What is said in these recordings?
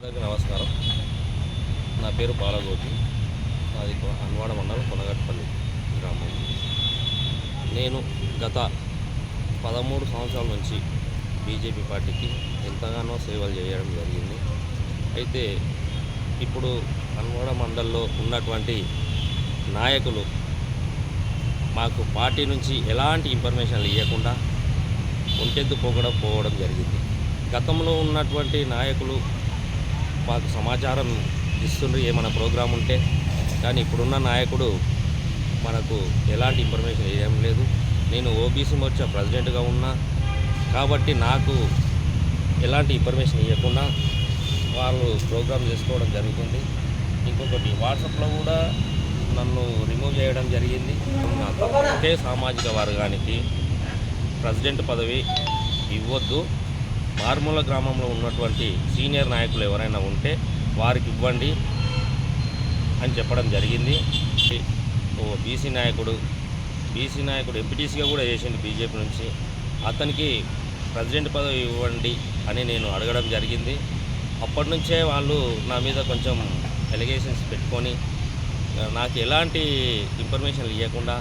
అందరికీ నమస్కారం. నా పేరు బాలగోపి. అది హన్వాడ మండలం కొనగట్పల్లి గ్రామం. నేను గత 13 సంవత్సరాల నుంచి బీజేపీ పార్టీకి ఎంతగానో సేవలు చేయడం జరిగింది. అయితే ఇప్పుడు హన్వాడ మండలంలో ఉన్నటువంటి నాయకులు మాకు పార్టీ నుంచి ఎలాంటి ఇన్ఫర్మేషన్లు ఇవ్వకుండా ఒంటెద్దు పోవడం జరిగింది. గతంలో ఉన్నటువంటి నాయకులు మాకు సమాచారం ఇస్తుండ్రు ఏమైనా ప్రోగ్రాం ఉంటే, కానీ ఇప్పుడున్న నాయకుడు మనకు ఎలాంటి ఇన్ఫర్మేషన్ ఏం లేదు. నేను ఓబీసీ మోర్చా ప్రెసిడెంట్గా ఉన్నా కాబట్టి నాకు ఎలాంటి ఇన్ఫర్మేషన్ ఇవ్వకుండా వాళ్ళు ప్రోగ్రామ్ చేసుకోవడం జరుగుతుంది. ఇంకొకటి వాట్సాప్లో కూడా నన్ను రిమూవ్ చేయడం జరిగింది. ఒకే సామాజిక వర్గానికి ప్రెసిడెంట్ పదవి ఇవ్వద్దు, మారుమూల గ్రామంలో ఉన్నటువంటి సీనియర్ నాయకులు ఎవరైనా ఉంటే వారికి ఇవ్వండి అని చెప్పడం జరిగింది. బీసీ నాయకుడు ఎంపీటీసీగా కూడా చేసింది బీజేపీ నుంచి, అతనికి ప్రెసిడెంట్ పదవి ఇవ్వండి అని నేను అడగడం జరిగింది. అప్పటి నుంచే వాళ్ళు నా మీద కొంచెం ఎలిగేషన్స్ పెట్టుకొని నాకు ఎలాంటి ఇన్ఫర్మేషన్లు ఇవ్వకుండా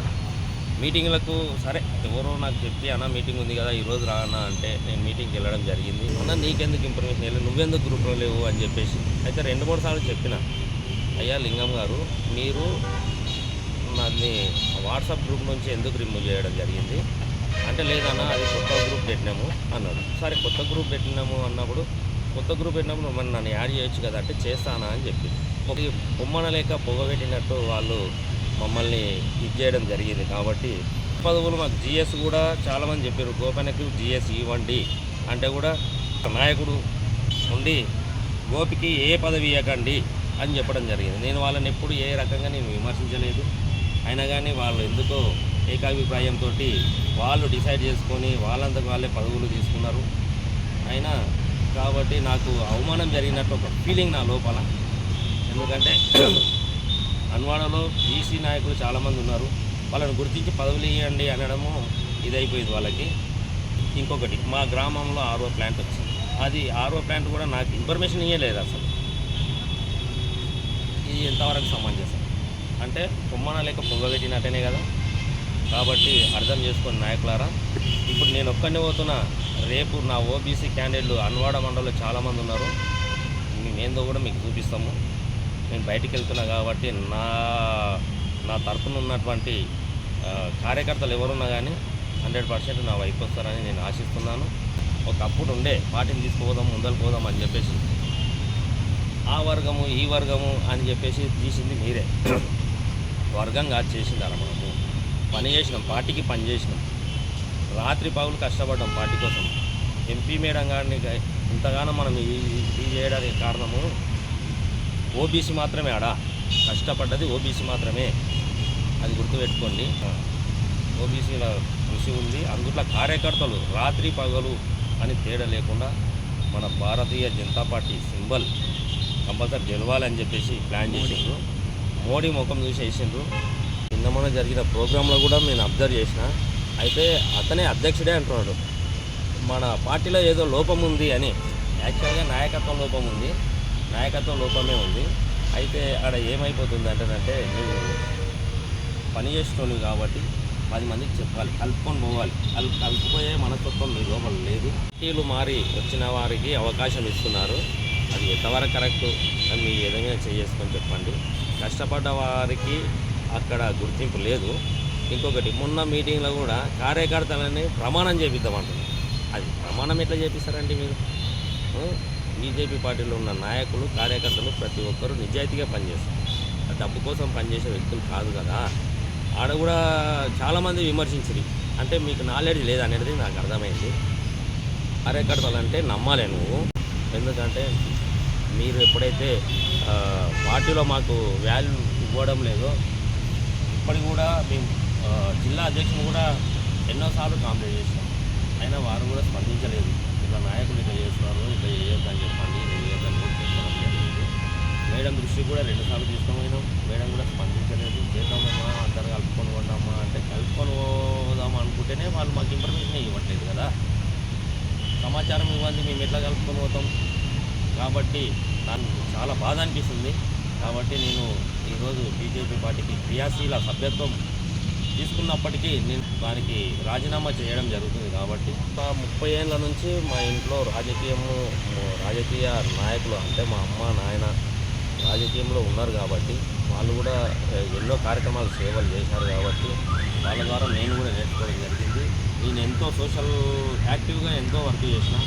మీటింగ్లకు సరే ఎవరో నాకు చెప్పి అన్న మీటింగ్ ఉంది కదా ఈరోజు రానా అంటే నేను మీటింగ్కి వెళ్ళడం జరిగింది. అన్న నీకెందుకు ఇన్ఫర్మేషన్ వెళ్ళి నువ్వెందుకు గ్రూప్లో లేవు అని చెప్పేసి అయితే 2-3 సార్లు చెప్పిన, అయ్యా లింగం గారు మీరు నన్ను వాట్సాప్ గ్రూప్ నుంచి ఎందుకు రిమూవ్ చేయడం జరిగింది అంటే, లేదన్నా అది కొత్త గ్రూప్ పెట్టినాము అన్నాడు. సరే కొత్త గ్రూప్ పెట్టినాము అన్నప్పుడు మరి నన్ను యాడ్ చేయొచ్చు కదా అంటే చేస్తానా అని చెప్పి బొమ్మన లేక పొగబెట్టినట్టు వాళ్ళు మమ్మల్ని చేయడం జరిగింది. కాబట్టి పదవులు మాకు జిఎస్ కూడా చాలామంది చెప్పారు, గోపన్నకు జిఎస్ ఇవ్వండి అంటే కూడా నాయకుడు ఉండి గోపికి ఏ పదవి ఇవ్వకండి అని చెప్పడం జరిగింది. నేను వాళ్ళని ఎప్పుడు ఏ రకంగా నేను విమర్శించలేదు. అయినా కానీ వాళ్ళు ఎందుకో ఏకాభిప్రాయంతో వాళ్ళు డిసైడ్ చేసుకొని వాళ్ళంతకు వాళ్ళే పదవులు తీసుకున్నారు. అయినా కాబట్టి నాకు అవమానం జరిగినట్టు ఒక ఫీలింగ్ నా లోపల. ఎందుకంటే హన్వాడలో బీసీ నాయకులు చాలామంది ఉన్నారు, వాళ్ళని గుర్తించి పదవులు ఇవ్వండి అనడము ఇదైపోయింది వాళ్ళకి. ఇంకొకటి మా గ్రామంలో ఆర్ఓ ప్లాంట్ వచ్చింది, అది ఆర్ఓ ప్లాంట్ కూడా నాకు ఇన్ఫర్మేషన్ ఇవ్వలేదు అసలు. ఇది ఎంతవరకు సమంజసం అంటే కొమ్మన లేక పొగబెట్టినట్టేనే కదా. కాబట్టి అర్థం చేసుకొని నాయకులారా, ఇప్పుడు నేను ఒక్కడిని పోతున్నా, రేపు నా ఓబీసీ క్యాండిడేట్లు హన్వాడ మండలంలో చాలామంది ఉన్నారు, మేమేందో కూడా మీకు చూపిస్తాము. నేను బయటికి వెళ్తున్నా కాబట్టి నా తరఫున ఉన్నటువంటి కార్యకర్తలు ఎవరున్నా కానీ 100% నా వైపు వస్తారని నేను ఆశిస్తున్నాను. ఒకప్పుడు ఉండే పార్టీని తీసుకుపోదాం ముందరకు పోదాం అని చెప్పేసి ఆ వర్గము ఈ వర్గము అని చెప్పేసి తీసింది మీరే. వర్గం కాదు చేసింది అలా మనము పని చేసినాం, పార్టీకి పని చేసినాం, రాత్రి పగులు కష్టపడ్డాం పార్టీ కోసం. ఎంపీ మేడం గారిని ఇంతగానో మనం ఇది చేయడానికి కారణము ఓబీసీ మాత్రమే. ఆడ కష్టపడ్డది ఓబీసీ మాత్రమే, అది గుర్తుపెట్టుకోండి. ఓబీసీల కృషి ఉంది, అందుట్లో కార్యకర్తలు రాత్రి పగలు అని తేడా లేకుండా మన Bharatiya Janata party symbol compulsory గెలవాలని చెప్పేసి ప్లాన్ చేసిండ్రు. మోడీ ముఖం చూసి వేసిండ్రు. నిన్న మొన్న జరిగిన ప్రోగ్రాంలో కూడా నేను అబ్జర్వ్ చేసిన, అయితే అతనే అధ్యక్షుడే అంటున్నాడు మన పార్టీలో ఏదో లోపం ఉంది అని. యాక్చువల్గా నాయకత్వం లోపం ఉంది, నాయకత్వం లోపమే ఉంది. అయితే అక్కడ ఏమైపోతుంది అంటేనంటే, నువ్వు పని చేస్తున్నావు కాబట్టి 10 మందికి చెప్పాలి, కలుపుకొని పోవాలి. కలుపుకుపోయే మనస్తత్వం మీ లోపల లేదు. పార్టీలు మారి వచ్చిన వారికి అవకాశం ఇస్తున్నారు, అది ఎంతవరకు కరెక్టు అని మీ ఏదైనా చేసుకొని చెప్పండి. కష్టపడ్డ వారికి అక్కడ గుర్తింపు లేదు. ఇంకొకటి మొన్న మీటింగ్లో కూడా కార్యకర్తలని ప్రమాణం చేపిద్దామంటున్నారు. అది ప్రమాణం ఎట్లా చేపిస్తారండి మీరు? బీజేపీ పార్టీలో ఉన్న నాయకులు కార్యకర్తలు ప్రతి ఒక్కరూ నిజాయితీగా పనిచేస్తారు, డబ్బు కోసం పనిచేసే వ్యక్తులు కాదు కదా. ఆడ కూడా చాలామంది విమర్శించింది, అంటే మీకు నాలెడ్జ్ లేదనేది నాకు అర్థమైంది. కార్యకర్తలు అంటే నమ్మాలి నువ్వు, ఎందుకంటే మీరు ఎప్పుడైతే పార్టీలో మాకు వాల్యూ ఇవ్వడం లేదో, ఇప్పటికి కూడా మేము జిల్లా అధ్యక్షులు కూడా ఎన్నోసార్లు కాంప్లైంట్ చేసాం, అయినా వారు కూడా స్పందించలేదు. ఇలా నాయకులు ఇట్లా చేస్తున్నారు, ఇట్లా చేయొద్దని చెప్పండి, నేను చేయొద్దని తీసుకోవడం జరిగింది. మేడం దృష్టి కూడా 2 సార్లు తీసుకుపోయినాం, మేడం కూడా స్పందించలేదు. చేద్దామమ్మా అందరు కలుపుకొని పోదామా అంటే కలుపుకొని పోదామా అనుకుంటేనే వాళ్ళు మాకు ఇన్ఫర్మేషన్ ఇవ్వట్లేదు కదా. సమాచారం ఇవ్వండి, మేము ఎట్లా కలుపుకొని పోతాం. కాబట్టి నాకు చాలా బాధ అనిపిస్తుంది. కాబట్టి నేను ఈరోజు బీజేపీ పార్టీకి క్రియాశీల సభ్యత్వం తీసుకున్నప్పటికీ నేను దానికి రాజీనామా చేయడం జరుగుతుంది. కాబట్టి 30 ఏళ్ళ నుంచి మా ఇంట్లో రాజకీయ నాయకులు అంటే మా అమ్మ నాయన రాజకీయంలో ఉన్నారు. కాబట్టి వాళ్ళు కూడా ఎన్నో కార్యక్రమాలు సేవలు చేశారు. కాబట్టి వాళ్ళ ద్వారా నేను కూడా నేర్చుకోవడం జరిగింది. నేను ఎంతో సోషల్ యాక్టివ్గా ఎంతో వర్క్ చేసిన,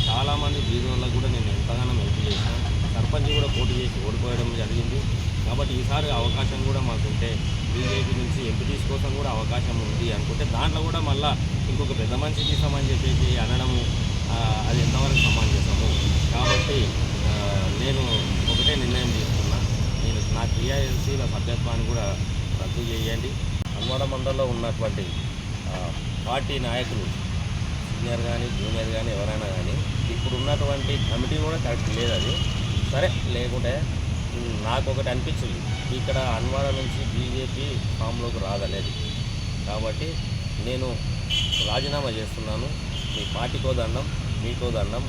చాలామంది బీదోళ్ళకు కూడా నేను ఎంతగానో హెల్ప్ చేసిన. సర్పంచ్ కూడా పోటీ చేసి ఓడిపోవడం జరిగింది. కాబట్టి ఈసారి అవకాశం కూడా మాకుంటే బీజేపీ నుంచి ఎంపీటీస్ కోసం కూడా అవకాశం ఉంది అనుకుంటే దాంట్లో కూడా మళ్ళీ ఇంకొక పెద్ద మనిషి తీసామని చెప్పేసి అనడము అది ఎంతవరకు సమంజసము. కాబట్టి నేను ఒకటే నిర్ణయం తీసుకున్నా, నేను నా క్రియాశీల సభ్యత్వాన్ని కూడా రద్దు చేయండి. హన్వాడ మండలంలో ఉన్నటువంటి పార్టీ నాయకులు సీనియర్ కానీ జూనియర్ కానీ ఎవరైనా కానీ ఇప్పుడు ఉన్నటువంటి కమిటీ కూడా కరెక్ట్ లేదు. అది సరే లేకుంటే నాకు ఒకటి అనిపించింది, ఇక్కడ హన్వాడ నుంచి బీజేపీ ఫామ్లోకి రాదనేది. కాబట్టి నేను రాజీనామా చేస్తున్నాను. మీ పార్టీకో దండం, మీకో దండం.